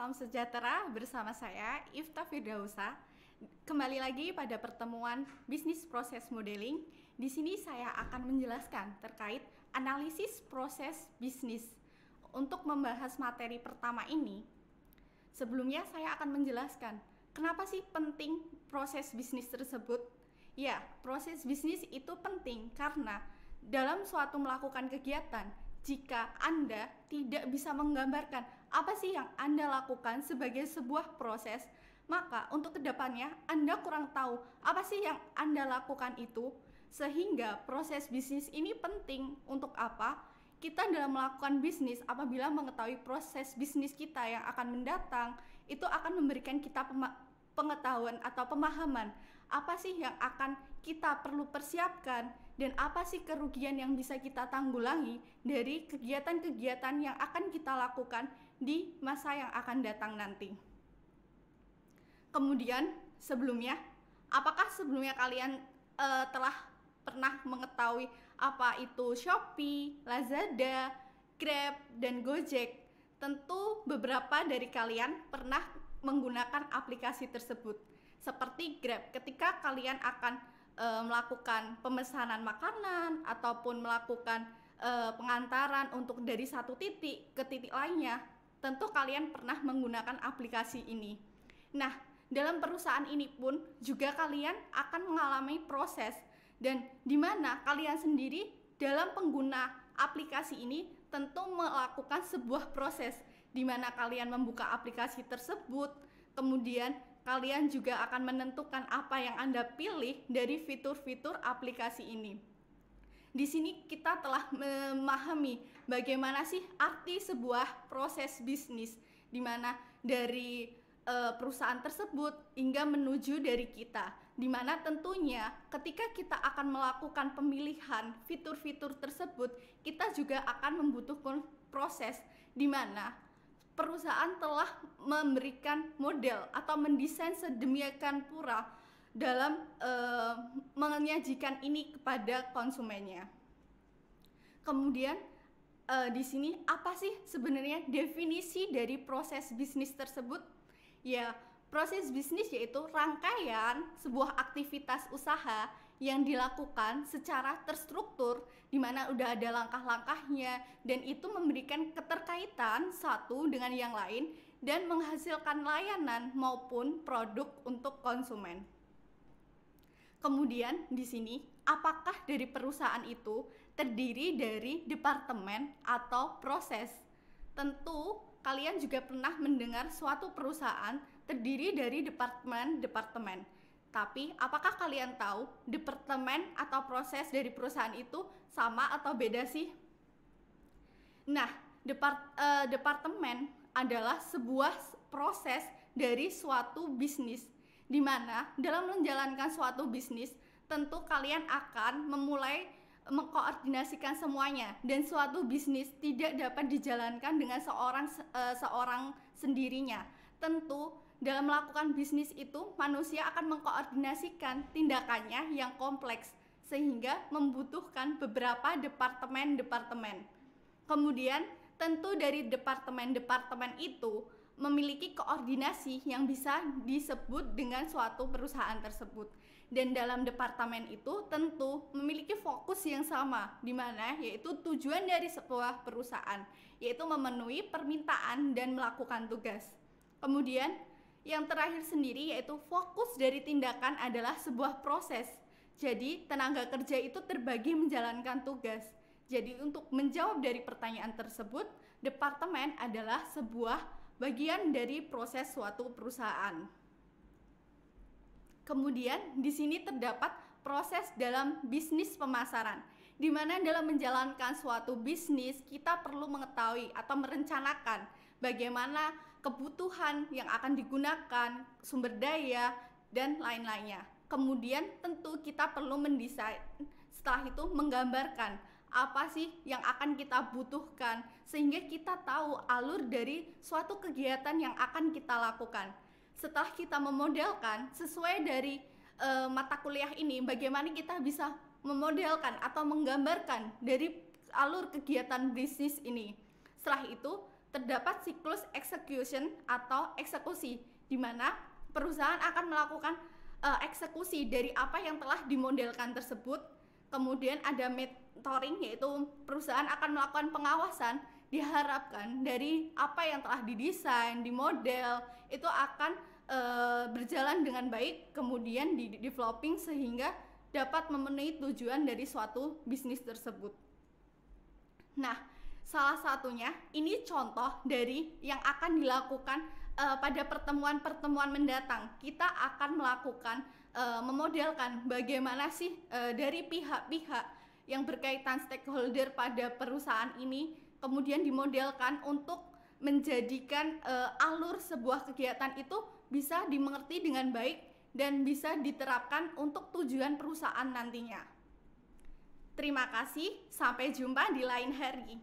salam sejahtera bersama saya Ifta Firdausa. Kembali lagi pada pertemuan bisnis proses modeling. Di sini saya akan menjelaskan terkait analisis proses bisnis. Untuk membahas materi pertama ini, sebelumnya saya akan menjelaskan kenapa sih penting proses bisnis tersebut. Ya, proses bisnis itu penting karena dalam suatu melakukan kegiatan, jika Anda tidak bisa menggambarkan apa sih yang Anda lakukan sebagai sebuah proses, maka untuk kedepannya Anda kurang tahu apa sih yang Anda lakukan itu. Sehingga proses bisnis ini penting. Untuk apa? Kita dalam melakukan bisnis, apabila mengetahui proses bisnis kita yang akan mendatang, itu akan memberikan kita pengetahuan atau pemahaman apa sih yang akan kita perlu persiapkan dan apa sih kerugian yang bisa kita tanggulangi dari kegiatan-kegiatan yang akan kita lakukan di masa yang akan datang nanti. Kemudian apakah sebelumnya kalian telah pernah mengetahui apa itu Shopee, Lazada, Grab, dan Gojek? Tentu beberapa dari kalian pernah menggunakan aplikasi tersebut. Seperti Grab, ketika kalian akan melakukan pemesanan makanan ataupun melakukan pengantaran untuk dari satu titik ke titik lainnya, tentu kalian pernah menggunakan aplikasi ini. Nah, dalam perusahaan ini pun juga kalian akan mengalami proses, dan di mana kalian sendiri dalam pengguna aplikasi ini tentu melakukan sebuah proses di mana kalian membuka aplikasi tersebut, kemudian kalian juga akan menentukan apa yang Anda pilih dari fitur-fitur aplikasi ini. Di sini kita telah memahami bagaimana sih arti sebuah proses bisnis, di mana dari perusahaan tersebut hingga menuju dari kita, di mana tentunya ketika kita akan melakukan pemilihan fitur-fitur tersebut, kita juga akan membutuhkan proses di mana perusahaan telah memberikan model atau mendesain sedemikian pura dalam menyajikan ini kepada konsumennya. Kemudian di sini apa sih sebenarnya definisi dari proses bisnis tersebut? Ya, proses bisnis yaitu rangkaian sebuah aktivitas usaha yang dilakukan secara terstruktur, di mana udah ada langkah-langkahnya, dan itu memberikan keterkaitan satu dengan yang lain dan menghasilkan layanan maupun produk untuk konsumen. Kemudian di sini, apakah dari perusahaan itu terdiri dari departemen atau proses? Tentu kalian juga pernah mendengar suatu perusahaan terdiri dari departemen-departemen. Tapi apakah kalian tahu departemen atau proses dari perusahaan itu sama atau beda sih? Nah, departemen adalah sebuah proses dari suatu bisnis, di mana dalam menjalankan suatu bisnis tentu kalian akan memulai mengkoordinasikan semuanya, dan suatu bisnis tidak dapat dijalankan dengan seorang sendirinya. Tentu dalam melakukan bisnis itu manusia akan mengkoordinasikan tindakannya yang kompleks, sehingga membutuhkan beberapa departemen-departemen. Kemudian tentu dari departemen-departemen itu memiliki koordinasi yang bisa disebut dengan suatu perusahaan tersebut. Dan dalam departemen itu tentu memiliki fokus yang sama, di mana yaitu tujuan dari sebuah perusahaan, yaitu memenuhi permintaan dan melakukan tugas. Kemudian yang terakhir sendiri yaitu fokus dari tindakan adalah sebuah proses. Jadi tenaga kerja itu terbagi menjalankan tugas. Jadi untuk menjawab dari pertanyaan tersebut, departemen adalah sebuah bagian dari proses suatu perusahaan. Kemudian di sini terdapat proses dalam bisnis pemasaran, di mana dalam menjalankan suatu bisnis kita perlu mengetahui atau merencanakan bagaimana kebutuhan yang akan digunakan, sumber daya, dan lain-lainnya. Kemudian tentu kita perlu mendesain, setelah itu menggambarkan apa sih yang akan kita butuhkan, sehingga kita tahu alur dari suatu kegiatan yang akan kita lakukan. Setelah kita memodelkan sesuai dari mata kuliah ini, bagaimana kita bisa memodelkan atau menggambarkan dari alur kegiatan bisnis ini. Setelah itu terdapat siklus execution atau eksekusi, di mana perusahaan akan melakukan eksekusi dari apa yang telah dimodelkan tersebut. Kemudian ada mentoring, yaitu perusahaan akan melakukan pengawasan. Diharapkan dari apa yang telah didesain, dimodel, itu akan berjalan dengan baik, kemudian di developing sehingga dapat memenuhi tujuan dari suatu bisnis tersebut. Nah, salah satunya ini contoh dari yang akan dilakukan pada pertemuan-pertemuan mendatang. Kita akan melakukan memodelkan bagaimana sih dari pihak-pihak yang berkaitan stakeholder pada perusahaan ini, kemudian dimodelkan untuk menjadikan alur sebuah kegiatan itu bisa dimengerti dengan baik dan bisa diterapkan untuk tujuan perusahaan nantinya. Terima kasih, sampai jumpa di lain hari.